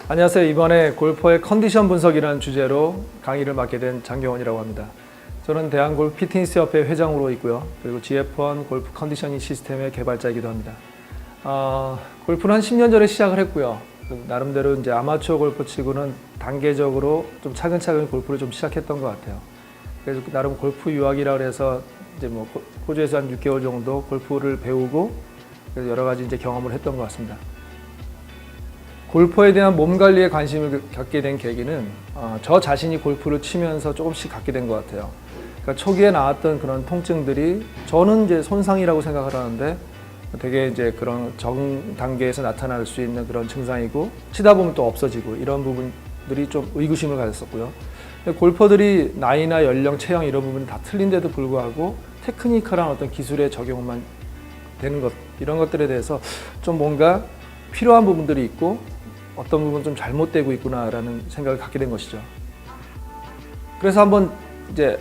안녕하세요. 이번에 골퍼의 컨디션 분석이라는 주제로 강의를 맡게 된 장경원이라고 합니다. 저는 대한골프 피트니스협회 회장으로 있고요. 그리고 GF1 골프 컨디셔닝 시스템의 개발자이기도 합니다. 골프는 한 10년 전에 시작을 했고요. 나름대로 이제 아마추어 골프 치고는 단계적으로 좀 차근차근 골프를 좀 시작했던 것 같아요. 그래서 나름 골프 유학이라 그래서 이제 뭐 호주에서 한 6개월 정도 골프를 배우고 그래서 여러 가지 이제 경험을 했던 것 같습니다. 골퍼에 대한 몸 관리에 관심을 갖게 된 계기는 저 자신이 골프를 치면서 조금씩 갖게 된 것 같아요. 그러니까 초기에 나왔던 그런 통증들이 저는 이제 손상이라고 생각을 하는데 되게 이제 그런 정 단계에서 나타날 수 있는 그런 증상이고 치다 보면 또 없어지고 이런 부분들이 좀 의구심을 가졌었고요. 골퍼들이 나이나 연령, 체형 이런 부분이 다 틀린데도 불구하고 테크니컬한 어떤 기술의 적용만 되는 것 이런 것들에 대해서 좀 뭔가 필요한 부분들이 있고 어떤 부분 좀 잘못되고 있구나라는 생각을 갖게 된 것이죠. 그래서 한번 이제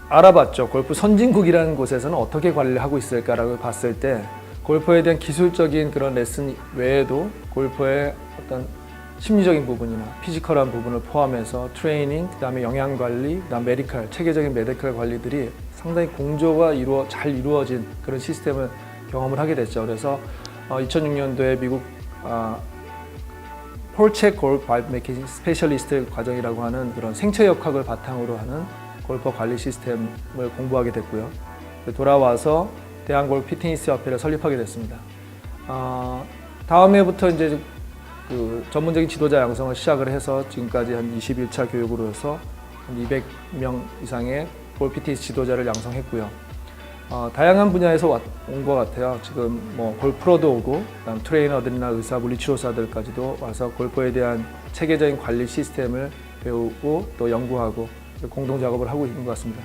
알아봤죠. 골프 선진국이라는 곳에서는 어떻게 관리를 하고 있을까라고 봤을 때 골퍼에 대한 기술적인 그런 레슨 외에도 골퍼의 어떤 심리적인 부분이나 피지컬한 부분을 포함해서 트레이닝, 그다음에 영양 관리, 그다음 메디컬, 체계적인 메디컬 관리들이 상당히 공조가 잘 이루어진 그런 시스템을 경험을 하게 됐죠. 그래서 2006년도에 미국 폴책 골프 바이브 메이킹 스페셜리스트 과정이라고 하는 그런 생체역학을 바탕으로 하는 골퍼 관리 시스템을 공부하게 됐고요. 돌아와서 대한골프 피트니스협회를 설립하게 됐습니다. 다음 해부터 이제 그 전문적인 지도자 양성을 시작을 해서 지금까지 한 21차 교육으로 해서 한 200명 이상의 골프 피트니스 지도자를 양성했고요. 다양한 분야에서 온 것 같아요. 지금 뭐 골프로도 오고, 그다음 트레이너들이나 의사, 물리치료사들까지도 와서 골프에 대한 체계적인 관리 시스템을 배우고 또 연구하고 공동 작업을 하고 있는 것 같습니다.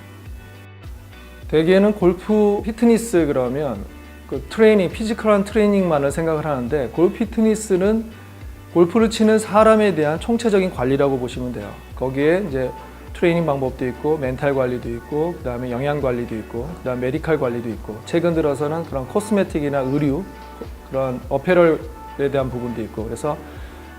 대개는 골프 피트니스 그러면 그 트레이닝, 피지컬한 트레이닝만을 생각을 하는데 골프 피트니스는 골프를 치는 사람에 대한 총체적인 관리라고 보시면 돼요. 거기에 이제 트레이닝 방법도 있고 멘탈 관리도 있고 그다음에 영양 관리도 있고 그다음 메디컬 관리도 있고 최근 들어서는 그런 코스메틱이나 의류 그런 어페럴에 대한 부분도 있고 그래서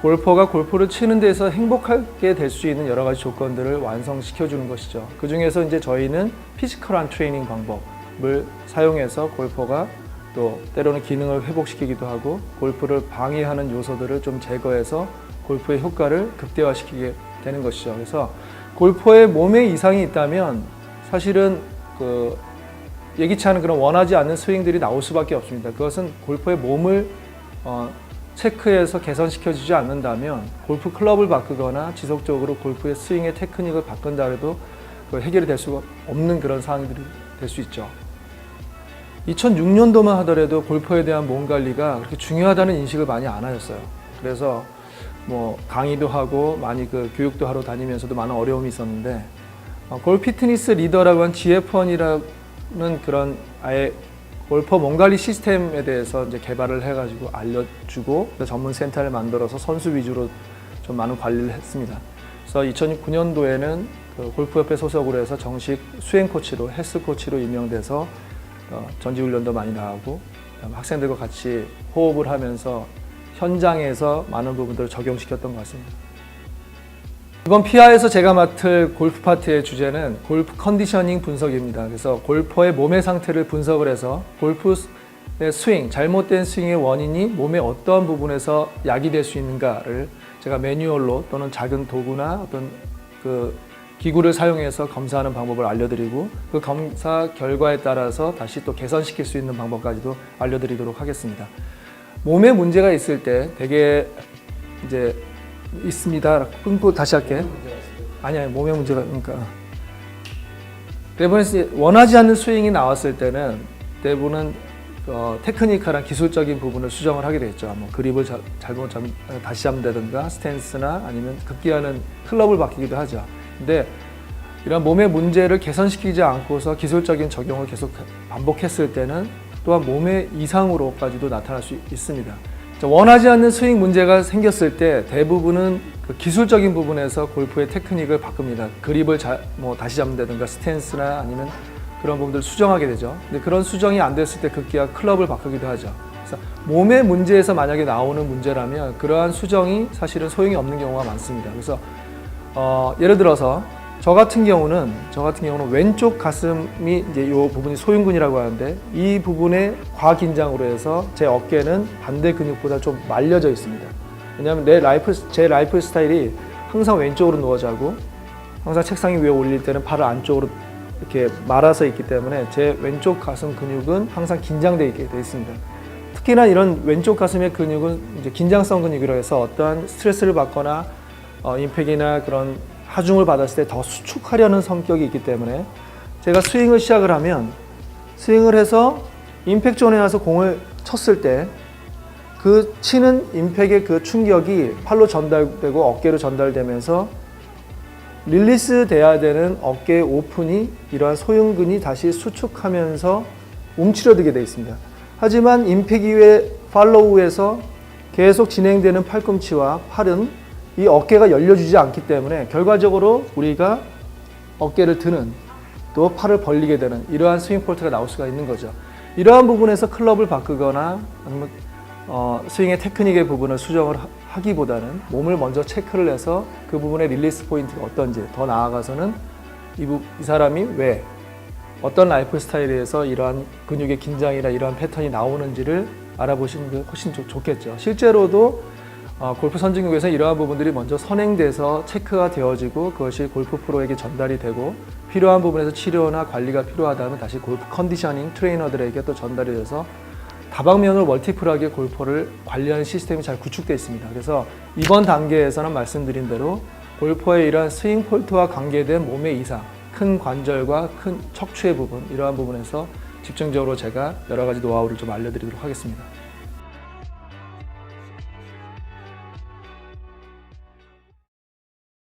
골퍼가 골프를 치는 데서 행복하게 될 수 있는 여러 가지 조건들을 완성시켜 주는 것이죠. 그 중에서 이제 저희는 피지컬한 트레이닝 방법을 사용해서 골퍼가 또 때로는 기능을 회복시키기도 하고 골프를 방해하는 요소들을 좀 제거해서 골프의 효과를 극대화시키게 되는 것이죠. 그래서 골퍼의 몸에 이상이 있다면 사실은 그 예기치 않은 그런 원하지 않는 스윙들이 나올 수밖에 없습니다. 그것은 골퍼의 몸을 체크해서 개선시켜주지 않는다면 골프 클럽을 바꾸거나 지속적으로 골프의 스윙의 테크닉을 바꾼다 해도 해결이 될 수가 없는 그런 상황들이 될 수 있죠. 2006년도만 하더라도 골퍼에 대한 몸 관리가 그렇게 중요하다는 인식을 많이 안 하셨어요. 그래서 뭐 강의도 하고 많이 그 교육도 하러 다니면서도 많은 어려움이 있었는데 골프 피트니스 리더라고 한 GF1이라는 그런 아예 골퍼 몸 관리 시스템에 대해서 이제 개발을 해가지고 알려주고 전문 센터를 만들어서 선수 위주로 좀 많은 관리를 했습니다. 그래서 2009년도에는 그 골프협회 소속으로 해서 정식 수행 코치로 헬스 코치로 임명돼서 전지훈련도 많이 나가고 학생들과 같이 호흡을 하면서 현장에서 많은 부분들을 적용시켰던 것 같습니다. 이번 피아에서 제가 맡을 골프 파트의 주제는 골프 컨디셔닝 분석입니다. 그래서 골퍼의 몸의 상태를 분석을 해서 골프의 스윙, 잘못된 스윙의 원인이 몸의 어떠한 부분에서 야기될 수 있는가를 제가 매뉴얼로 또는 작은 도구나 어떤 그 기구를 사용해서 검사하는 방법을 알려드리고 그 검사 결과에 따라서 다시 또 개선시킬 수 있는 방법까지도 알려드리도록 하겠습니다. 몸에 문제가 있을 때 되게 이제 있습니다. 끊고 다시 할게. 아니 몸에 문제가 그러니까 대부분 원하지 않는 스윙이 나왔을 때는 대부분은 테크니컬한 기술적인 부분을 수정을 하게 되겠죠. 뭐 그립을 잘못 다시 잡는다든가 스탠스나 아니면 급기야는 클럽을 바뀌기도 하죠. 근데 이런 몸의 문제를 개선시키지 않고서 기술적인 적용을 계속 반복했을 때는 또한 몸의 이상으로까지도 나타날 수 있습니다. 원하지 않는 스윙 문제가 생겼을 때 대부분은 그 기술적인 부분에서 골프의 테크닉을 바꿉니다. 그립을 다시 잡는다든가 스탠스나 아니면 그런 부분들을 수정하게 되죠. 근데 그런 수정이 안 됐을 때 급기야 클럽을 바꾸기도 하죠. 그래서 몸의 문제에서 만약에 나오는 문제라면 그러한 수정이 사실은 소용이 없는 경우가 많습니다. 그래서 예를 들어서 저 같은 경우는 왼쪽 가슴이 이제 이 부분이 소흉근이라고 하는데 이 부분에 과긴장으로 해서 제 어깨는 반대 근육보다 좀 말려져 있습니다. 왜냐하면 제 라이프 스타일이 항상 왼쪽으로 누워 자고 항상 책상 위에 올릴 때는 발을 안쪽으로 이렇게 말아서 있기 때문에 제 왼쪽 가슴 근육은 항상 긴장되어 있게 되어 있습니다. 특히나 이런 왼쪽 가슴의 근육은 이제 긴장성 근육이라 해서 어떠한 스트레스를 받거나 임팩이나 그런 하중을 받았을 때 더 수축하려는 성격이 있기 때문에 제가 스윙을 시작을 하면 스윙을 해서 임팩 존에 와서 공을 쳤을 때 그 치는 임팩의 그 충격이 팔로 전달되고 어깨로 전달되면서 릴리스 돼야 되는 어깨 오픈이 이러한 소흉근이 다시 수축하면서 움츠러들게 되어 있습니다. 하지만 임팩 이후에 팔로우에서 계속 진행되는 팔꿈치와 팔은 이 어깨가 열려주지 않기 때문에 결과적으로 우리가 어깨를 드는 또 팔을 벌리게 되는 이러한 스윙 폴트가 나올 수가 있는 거죠. 이러한 부분에서 클럽을 바꾸거나 아니면 스윙의 테크닉의 부분을 수정을 하기보다는 몸을 먼저 체크를 해서 그 부분의 릴리스 포인트가 어떤지 더 나아가서는 이 사람이 왜 어떤 라이프 스타일에서 이러한 근육의 긴장이나 이러한 패턴이 나오는지를 알아보시는 게 훨씬 좋겠죠. 실제로도 골프 선진국에서 이러한 부분들이 먼저 선행돼서 체크가 되어지고 그것이 골프 프로에게 전달이 되고 필요한 부분에서 치료나 관리가 필요하다면 다시 골프 컨디셔닝 트레이너들에게 또 전달이 돼서 다방면으로 멀티플하게 골퍼를 관리하는 시스템이 잘 구축되어 있습니다. 그래서 이번 단계에서는 말씀드린 대로 골퍼의 이러한 스윙 폴트와 관계된 몸의 이상, 큰 관절과 큰 척추의 부분, 이러한 부분에서 집중적으로 제가 여러 가지 노하우를 좀 알려드리도록 하겠습니다.